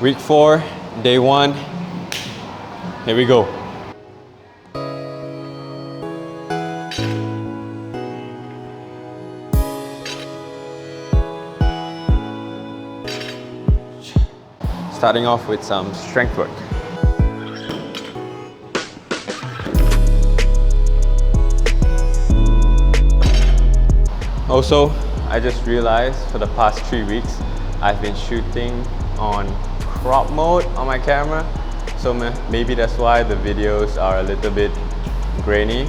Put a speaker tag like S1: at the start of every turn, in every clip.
S1: Week 4, day 1. Here we go. Starting off with some strength work. Also, I just realized for the past 3 weeks, I've been shooting on crop mode on my camera. So maybe that's why the videos are a little bit grainy.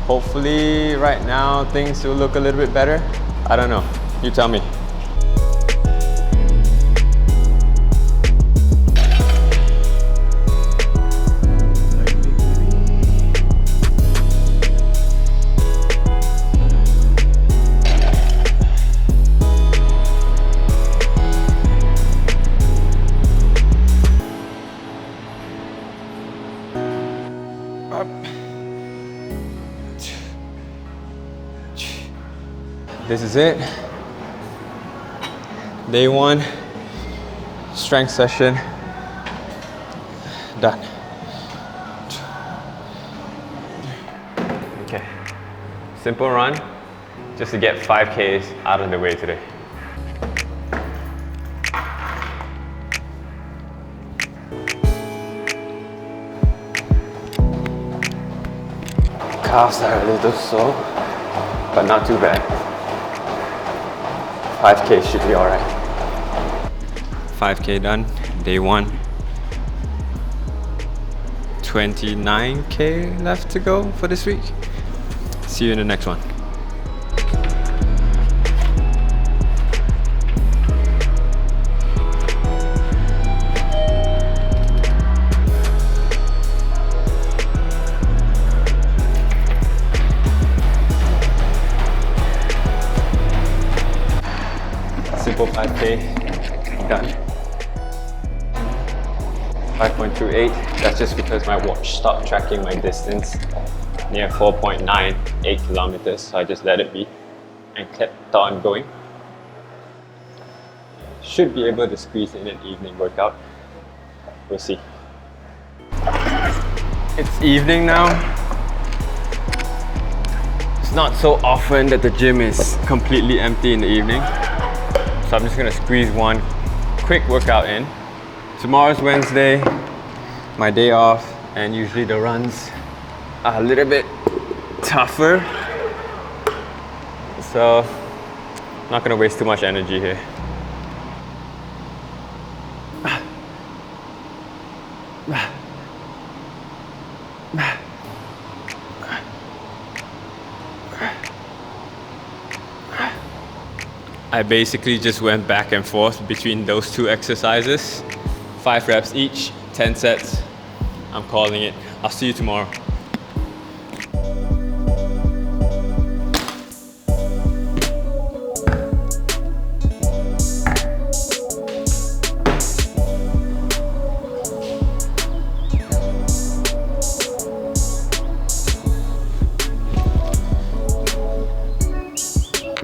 S1: Hopefully right now things will look a little bit better. I don't know, you tell me. This is it. Day 1, strength session, done. Okay, simple run, just to get 5Ks out of the way today. Calves are a little sore, but not too bad. 5K should be alright. 5K done, day 1. 29K left to go for this week. See you in the next one. Simple 5K done. 5.28. That's just because my watch stopped tracking my distance near 4.98 kilometers, so I just let it be and kept on going. Should be able to squeeze in an evening workout. We'll see. It's evening now. It's not so often that the gym is completely empty in the evening. So I'm just gonna squeeze one quick workout in. Tomorrow's Wednesday, my day off, and usually the runs are a little bit tougher. So I'm not gonna waste too much energy here. I basically just went back and forth between those 2 exercises. 5 reps each, 10 sets. I'm calling it. I'll see you tomorrow.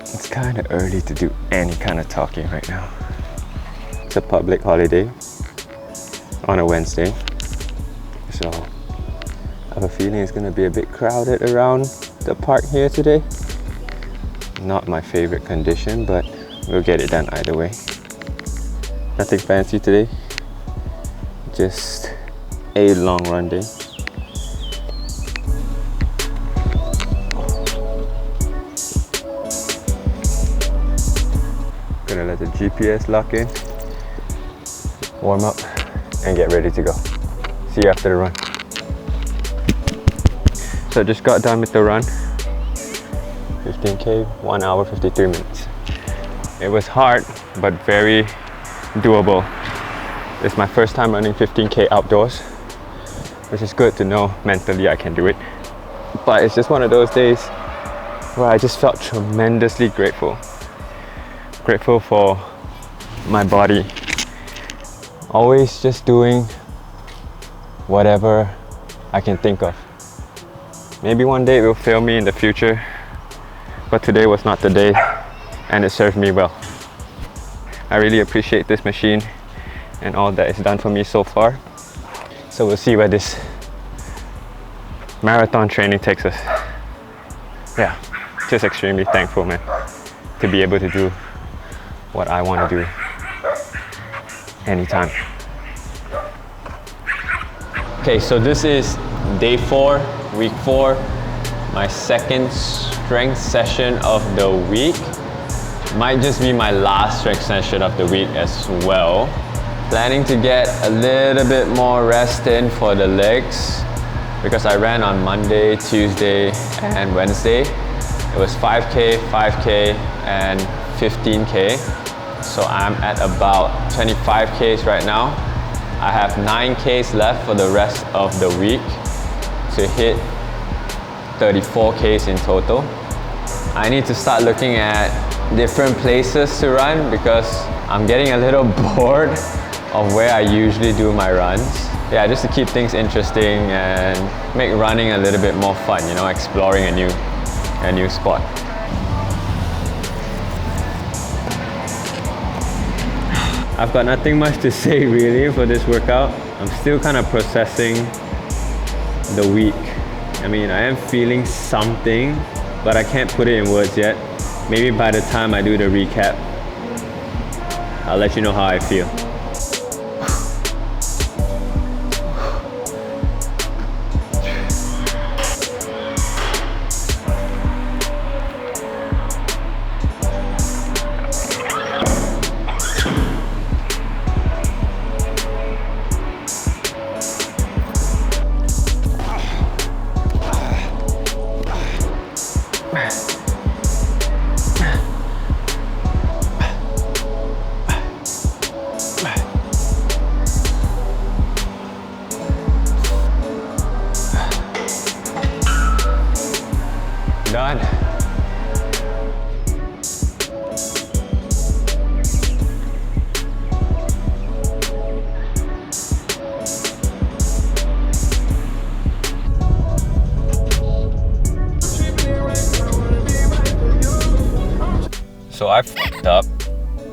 S1: It's kind of early to do any kind of talking right now. It's a public holiday on a Wednesday, so I have a feeling it's going to be a bit crowded around the park here today. Not my favorite condition, but we'll get it done either way. Nothing fancy today, just a long run day. Gonna let the GPS lock in, warm up, and get ready to go. See you after the run. So I just got done with the run. 15K, 1 hour, 53 minutes. It was hard, but very doable. It's my first time running 15K outdoors, which is good to know mentally I can do it. But it's just one of those days where I just felt tremendously grateful. Grateful for my body. Always just doing whatever I can think of. Maybe one day it will fail me in the future, but today was not the day and it served me well. I really appreciate this machine and all that it's done for me so far. So we'll see where this marathon training takes us. Yeah, just extremely thankful, man, to be able to do what I want to do anytime. Okay, so this is day 4, week 4, my second strength session of the week. Might just be my last strength session of the week as well. Planning to get a little bit more rest in for the legs because I ran on Monday, Tuesday and Wednesday. It was 5K, 5K and 15K. So I'm at about 25Ks right now. I have 9Ks left for the rest of the week to hit 34Ks in total. I need to start looking at different places to run because I'm getting a little bored of where I usually do my runs. Yeah, just to keep things interesting and make running a little bit more fun, you know, exploring a new spot. I've got nothing much to say really for this workout. I'm still kind of processing the week. I mean, I am feeling something, but I can't put it in words yet. Maybe by the time I do the recap, I'll let you know how I feel. Done. So I f***ed up.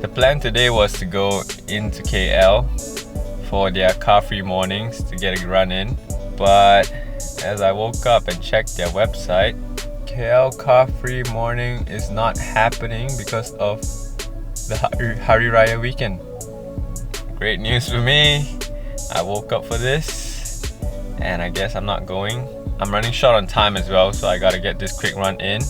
S1: The plan today was to go into KL for their car-free mornings to get a run in, but as I woke up and checked their website, KL car-free morning is not happening because of the Hari Raya weekend. Great news for me. I woke up for this and I guess I'm not going. I'm running short on time as well, so I gotta get this quick run in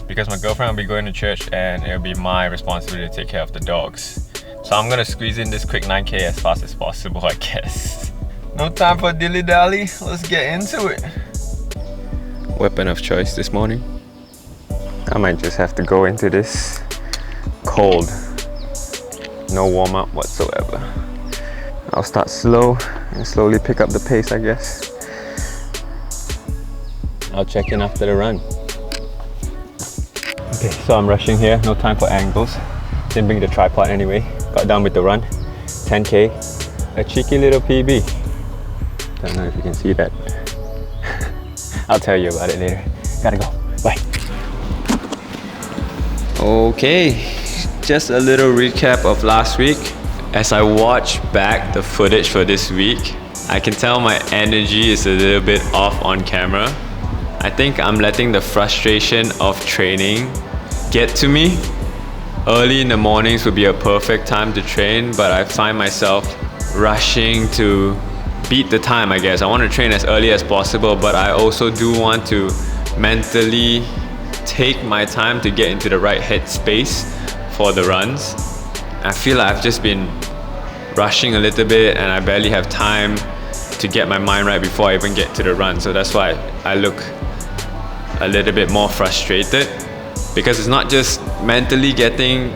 S1: because my girlfriend will be going to church and it'll be my responsibility to take care of the dogs. So I'm gonna squeeze in this quick 9K as fast as possible, I guess. No time for dilly-dally, let's get into it. Weapon of choice this morning. I might just have to go into this cold. No warm-up whatsoever. I'll start slow and slowly pick up the pace, I guess. I'll check in after the run. Okay, so I'm rushing here, no time for angles. Didn't bring the tripod anyway. Got done with the run. 10K. A cheeky little PB. Don't know if you can see that. I'll tell you about it later. Gotta go. Bye. Okay, just a little recap of last week. As I watch back the footage for this week, I can tell my energy is a little bit off on camera. I think I'm letting the frustration of training get to me. Early in the mornings would be a perfect time to train, but I find myself rushing to beat the time, I guess. I want to train as early as possible, but I also do want to mentally take my time to get into the right headspace for the runs. I feel like I've just been rushing a little bit and I barely have time to get my mind right before I even get to the run. So that's why I look a little bit more frustrated, because it's not just mentally getting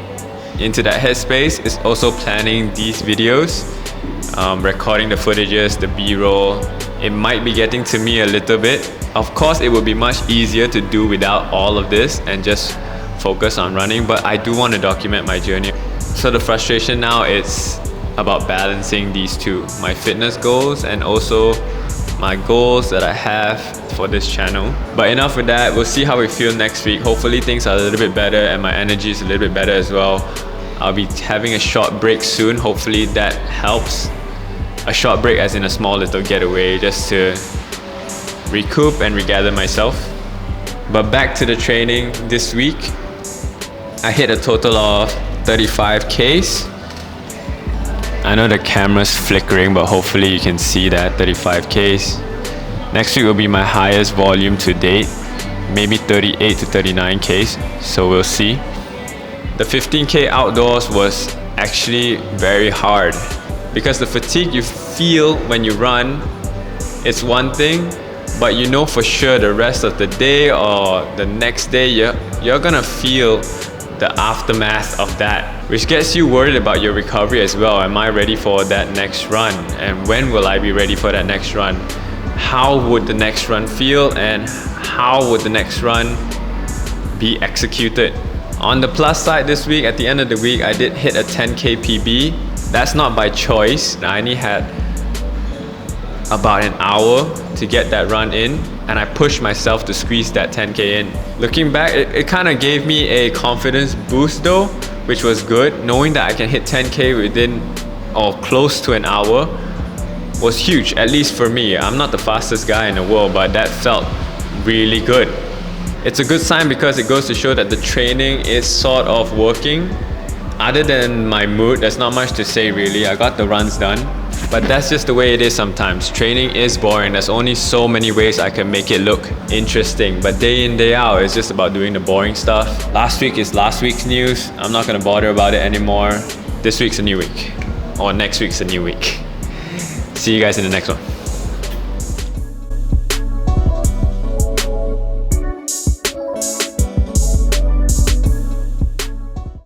S1: into that headspace, it's also planning these videos, recording the footages, the B-roll. It might be getting to me a little bit. Of course, it would be much easier to do without all of this and just focus on running, but I do want to document my journey. So the frustration now is about balancing these two, my fitness goals and also my goals that I have for this channel. But enough with that, we'll see how we feel next week. Hopefully things are a little bit better and my energy is a little bit better as well. I'll be having a short break soon, hopefully that helps.
S2: a short break, as in a small little getaway, just to recoup and regather myself. But back to the training this week. I hit a total of 35 Ks. I know the camera's flickering, but hopefully you can see that 35 Ks. Next week will be my highest volume to date, maybe 38 to 39 Ks, so we'll see. The 15K outdoors was actually very hard because the fatigue you feel when you run, it's one thing, but you know for sure the rest of the day or the next day you're gonna feel the aftermath of that, which gets you worried about your recovery as well. Am I ready for that next run? And when will I be ready for that next run? How would the next run feel, and how would the next run be executed? On the plus side this week, at the end of the week, I did hit a 10K PB. That's not by choice. I only had about an hour to get that run in, and I pushed myself to squeeze that 10K in. Looking back, it kind of gave me a confidence boost though, which was good. Knowing that I can hit 10K within or close to an hour was huge, at least for me. I'm not the fastest guy in the world, but that felt really good. It's a good sign because it goes to show that the training is sort of working. Other than my mood, there's not much to say really. I got the runs done, but that's just the way it is sometimes. Training is boring. There's only so many ways I can make it look interesting, but day in, day out, it's just about doing the boring stuff. Last week is last week's news. I'm not gonna bother about it anymore. This week's a new week, or next week's a new week. See you guys in the next one.